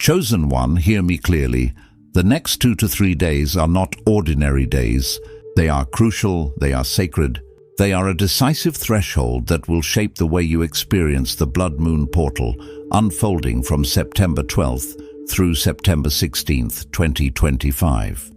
Chosen one, hear me clearly. The next 2 to 3 days are not ordinary days. They are crucial, they are sacred. They are a decisive threshold that will shape the way you experience the blood moon portal, unfolding from September 12th through September 16th, 2025.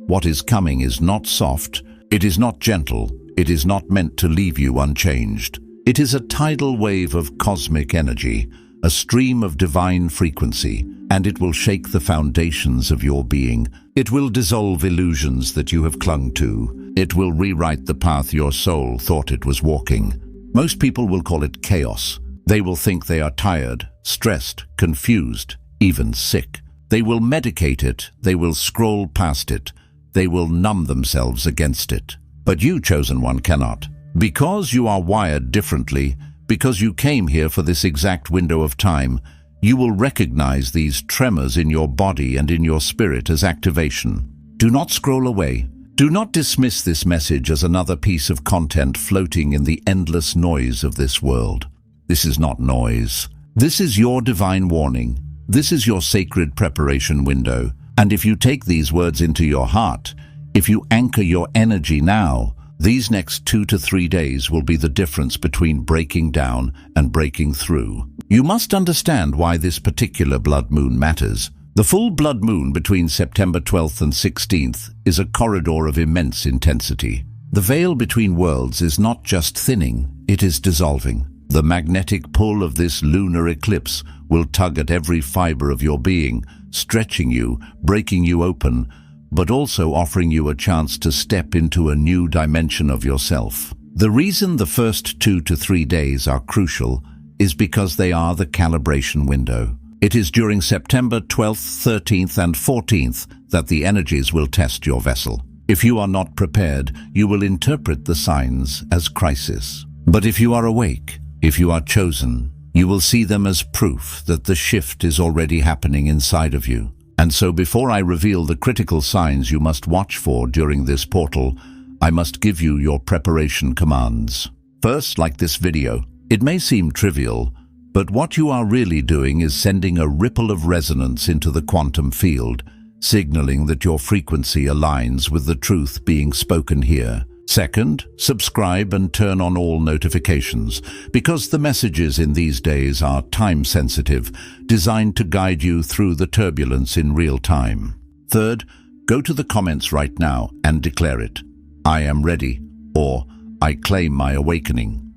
What is coming is not soft, it is not gentle, it is not meant to leave you unchanged. It is a tidal wave of cosmic energy, a stream of divine frequency, and it will shake the foundations of your being. It will dissolve illusions that you have clung to. It will rewrite the path your soul thought it was walking. Most people will call it chaos. They will think they are tired, stressed, confused, even sick. They will medicate it, they will scroll past it, they will numb themselves against it. But you, chosen one, cannot. Because you are wired differently, because you came here for this exact window of time, you will recognize these tremors in your body and in your spirit as activation. Do not scroll away. Do not dismiss this message as another piece of content floating in the endless noise of this world. This is not noise. This is your divine warning. This is your sacred preparation window. And if you take these words into your heart, if you anchor your energy now, these next 2 to 3 days will be the difference between breaking down and breaking through. You must understand why this particular blood moon matters. The full blood moon between September 12th and 16th is a corridor of immense intensity. The veil between worlds is not just thinning, it is dissolving. The magnetic pull of this lunar eclipse will tug at every fiber of your being, stretching you, breaking you open, but also offering you a chance to step into a new dimension of yourself. The reason the first 2 to 3 days are crucial is because they are the calibration window. It is during September 12th, 13th and 14th that the energies will test your vessel. If you are not prepared, you will interpret the signs as crisis. But if you are awake, if you are chosen, you will see them as proof that the shift is already happening inside of you. And so before I reveal the critical signs you must watch for during this portal, I must give you your preparation commands. First, like this video, it may seem trivial, but what you are really doing is sending a ripple of resonance into the quantum field, signaling that your frequency aligns with the truth being spoken here. Second, subscribe and turn on all notifications, because the messages in these days are time-sensitive, designed to guide you through the turbulence in real time. Third, go to the comments right now and declare it. I am ready, or I claim my awakening.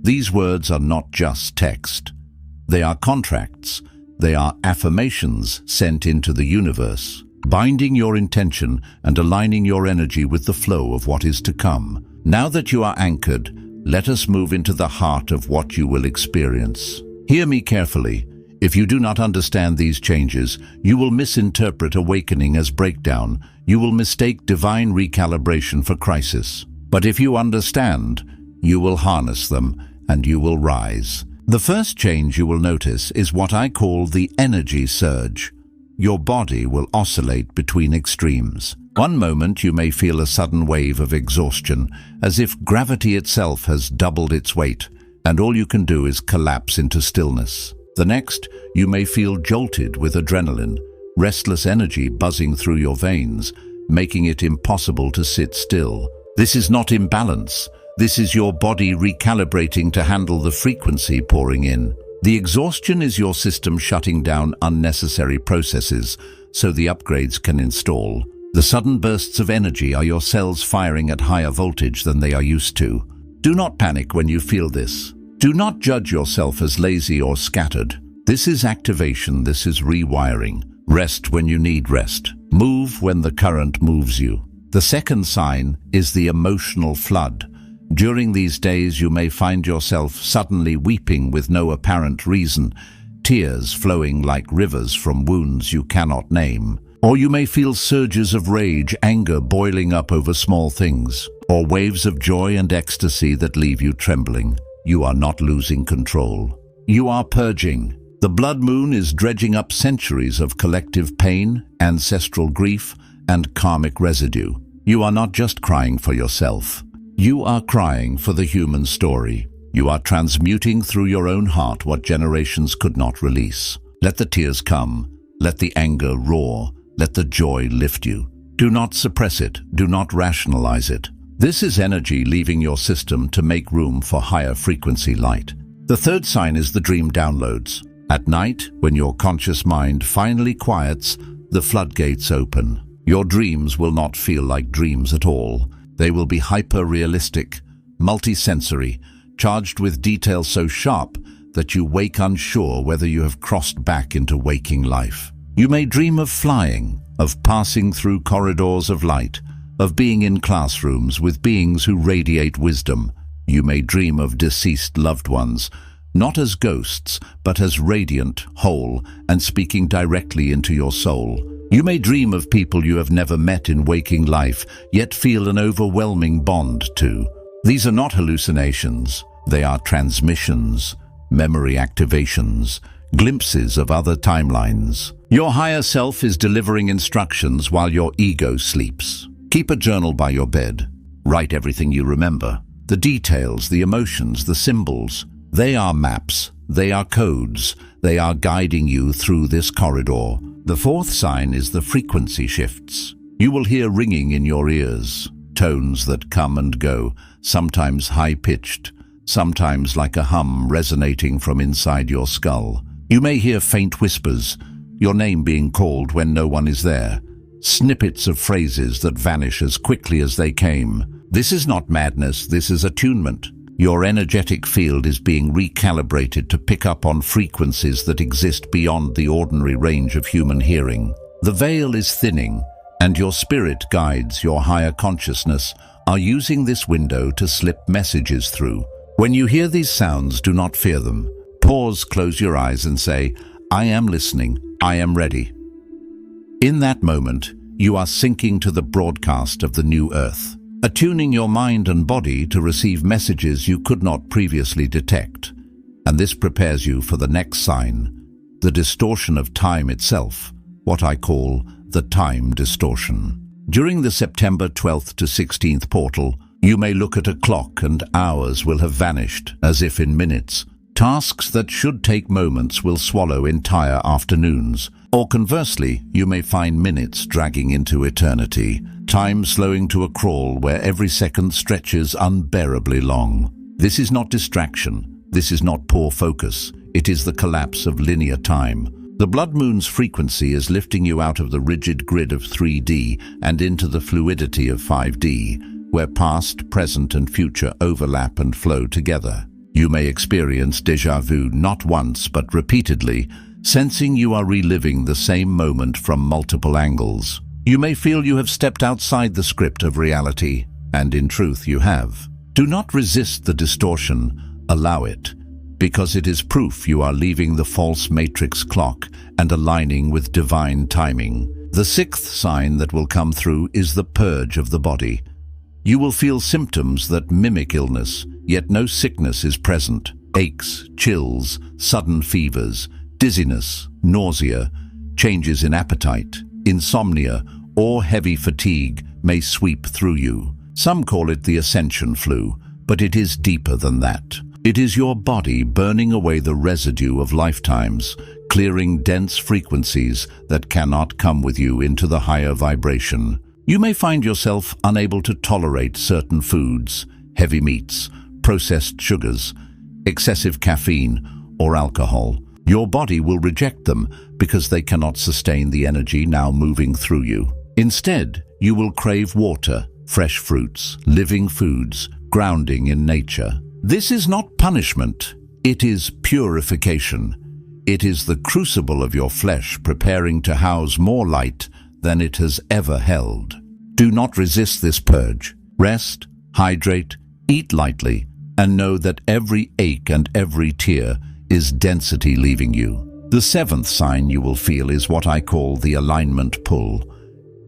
These words are not just text. They are contracts. They are affirmations sent into the universe, binding your intention and aligning your energy with the flow of what is to come. Now that you are anchored, let us move into the heart of what you will experience. Hear me carefully. If you do not understand these changes, you will misinterpret awakening as breakdown. You will mistake divine recalibration for crisis. But if you understand, you will harness them and you will rise. The first change you will notice is what I call the energy surge. Your body will oscillate between extremes. One moment you may feel a sudden wave of exhaustion, as if gravity itself has doubled its weight, and all you can do is collapse into stillness. The next, you may feel jolted with adrenaline, restless energy buzzing through your veins, making it impossible to sit still. This is not imbalance. This is your body recalibrating to handle the frequency pouring in. The exhaustion is your system shutting down unnecessary processes so the upgrades can install. The sudden bursts of energy are your cells firing at higher voltage than they are used to. Do not panic when you feel this. Do not judge yourself as lazy or scattered. This is activation, this is rewiring. Rest when you need rest. Move when the current moves you. The second sign is the emotional flood. During these days you may find yourself suddenly weeping with no apparent reason, tears flowing like rivers from wounds you cannot name. Or you may feel surges of rage, anger boiling up over small things, or waves of joy and ecstasy that leave you trembling. You are not losing control. You are purging. The blood moon is dredging up centuries of collective pain, ancestral grief, and karmic residue. You are not just crying for yourself. You are crying for the human story. You are transmuting through your own heart what generations could not release. Let the tears come. Let the anger roar. Let the joy lift you. Do not suppress it. Do not rationalize it. This is energy leaving your system to make room for higher frequency light. The third sign is the dream downloads. At night, when your conscious mind finally quiets, the floodgates open. Your dreams will not feel like dreams at all. They will be hyper-realistic, multi-sensory, charged with detail so sharp that you wake unsure whether you have crossed back into waking life. You may dream of flying, of passing through corridors of light, of being in classrooms with beings who radiate wisdom. You may dream of deceased loved ones, not as ghosts, but as radiant, whole, and speaking directly into your soul. You may dream of people you have never met in waking life, yet feel an overwhelming bond to. These are not hallucinations. They are transmissions, memory activations, glimpses of other timelines. Your higher self is delivering instructions while your ego sleeps. Keep a journal by your bed. Write everything you remember. The details, the emotions, the symbols. They are maps. They are codes. They are guiding you through this corridor. The fourth sign is the frequency shifts. You will hear ringing in your ears, tones that come and go, sometimes high-pitched, sometimes like a hum resonating from inside your skull. You may hear faint whispers, your name being called when no one is there, snippets of phrases that vanish as quickly as they came. This is not madness, this is attunement. Your energetic field is being recalibrated to pick up on frequencies that exist beyond the ordinary range of human hearing. The veil is thinning, and your spirit guides, your higher consciousness, are using this window to slip messages through. When you hear these sounds, do not fear them. Pause, close your eyes and say, I am listening, I am ready. In that moment, you are sinking to the broadcast of the new earth, attuning your mind and body to receive messages you could not previously detect. And this prepares you for the next sign, the distortion of time itself, what I call the time distortion. During the September 12th to 16th portal, you may look at a clock and hours will have vanished, as if in minutes. Tasks that should take moments will swallow entire afternoons. Or conversely, you may find minutes dragging into eternity, time slowing to a crawl where every second stretches unbearably long. This is not distraction. This is not poor focus. It is the collapse of linear time. The blood moon's frequency is lifting you out of the rigid grid of 3D and into the fluidity of 5D, where past, present, and future overlap and flow together. You may experience déjà vu not once but repeatedly, sensing you are reliving the same moment from multiple angles. You may feel you have stepped outside the script of reality, and in truth you have. Do not resist the distortion, allow it, because it is proof you are leaving the false matrix clock and aligning with divine timing. The sixth sign that will come through is the purge of the body. You will feel symptoms that mimic illness, yet no sickness is present. Aches, chills, sudden fevers, dizziness, nausea, changes in appetite, insomnia, or heavy fatigue may sweep through you. Some call it the ascension flu, but it is deeper than that. It is your body burning away the residue of lifetimes, clearing dense frequencies that cannot come with you into the higher vibration. You may find yourself unable to tolerate certain foods, heavy meats, processed sugars, excessive caffeine, or alcohol. Your body will reject them because they cannot sustain the energy now moving through you. Instead, you will crave water, fresh fruits, living foods, grounding in nature. This is not punishment, it is purification. It is the crucible of your flesh preparing to house more light than it has ever held. Do not resist this purge. Rest, hydrate, eat lightly, and know that every ache and every tear is density leaving you. The seventh sign you will feel is what I call the alignment pull.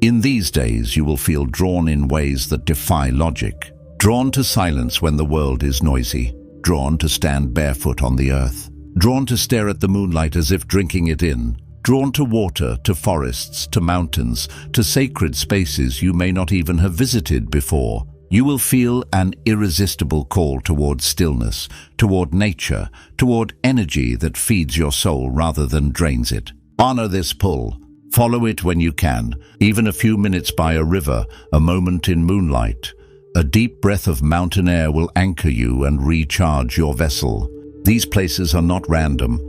In these days, you will feel drawn in ways that defy logic. Drawn to silence when the world is noisy. Drawn to stand barefoot on the earth. Drawn to stare at the moonlight as if drinking it in. Drawn to water, to forests, to mountains, to sacred spaces you may not even have visited before. You will feel an irresistible call toward stillness, toward nature, toward energy that feeds your soul rather than drains it. Honor this pull. Follow it when you can, even a few minutes by a river, a moment in moonlight. A deep breath of mountain air will anchor you and recharge your vessel. These places are not random.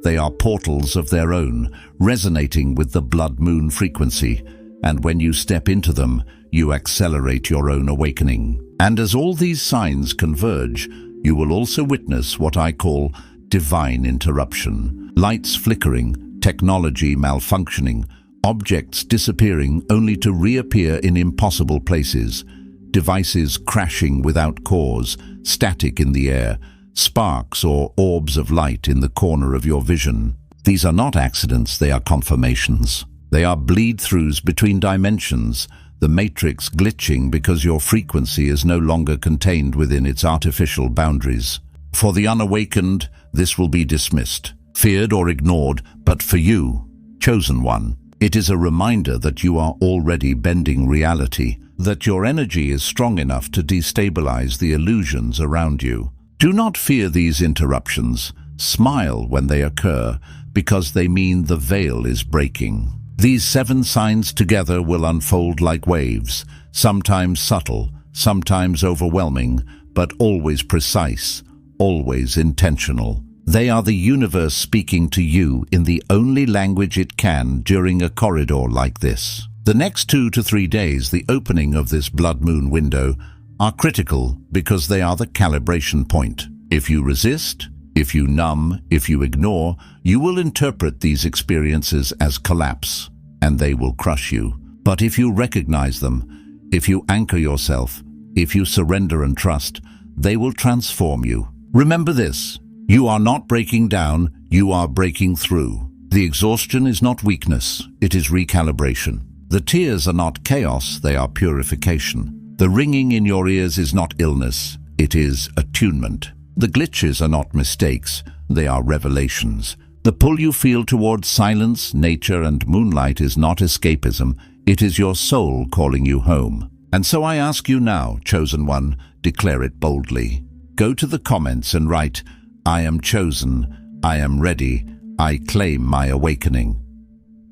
They are portals of their own, resonating with the blood moon frequency. And when you step into them, you accelerate your own awakening. And as all these signs converge, you will also witness what I call divine interruption. Lights flickering, technology malfunctioning, objects disappearing only to reappear in impossible places, devices crashing without cause, static in the air, sparks or orbs of light in the corner of your vision. These are not accidents, they are confirmations. They are bleed-throughs between dimensions, the matrix glitching because your frequency is no longer contained within its artificial boundaries. For the unawakened, this will be dismissed, feared or ignored, but for you, chosen one, it is a reminder that you are already bending reality, that your energy is strong enough to destabilize the illusions around you. Do not fear these interruptions. Smile when they occur, because they mean the veil is breaking. These 7 signs together will unfold like waves, sometimes subtle, sometimes overwhelming, but always precise, always intentional. They are the universe speaking to you in the only language it can during a corridor like this. The next 2 to 3 days, the opening of this blood moon window, are critical because they are the calibration point. If you resist, if you numb, if you ignore, you will interpret these experiences as collapse, and they will crush you. But if you recognize them, if you anchor yourself, if you surrender and trust, they will transform you. Remember this. You are not breaking down, you are breaking through. The exhaustion is not weakness, it is recalibration. The tears are not chaos, they are purification. The ringing in your ears is not illness, it is attunement. The glitches are not mistakes, they are revelations. The pull you feel towards silence, nature, and moonlight is not escapism, it is your soul calling you home. And so I ask you now, chosen one, declare it boldly. Go to the comments and write, I am chosen, I am ready, I claim my awakening.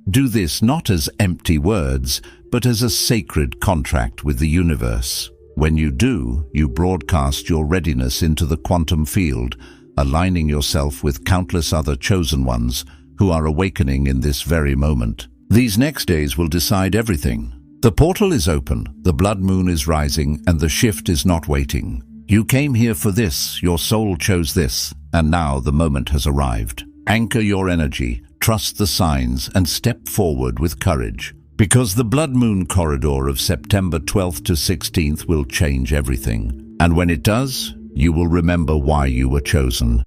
Do this not as empty words, but as a sacred contract with the universe. When you do, you broadcast your readiness into the quantum field, aligning yourself with countless other chosen ones who are awakening in this very moment. These next days will decide everything. The portal is open, the blood moon is rising, and the shift is not waiting. You came here for this, your soul chose this, and now the moment has arrived. Anchor your energy, trust the signs, and step forward with courage. Because the blood moon corridor of September 12th to 16th will change everything. And when it does, you will remember why you were chosen.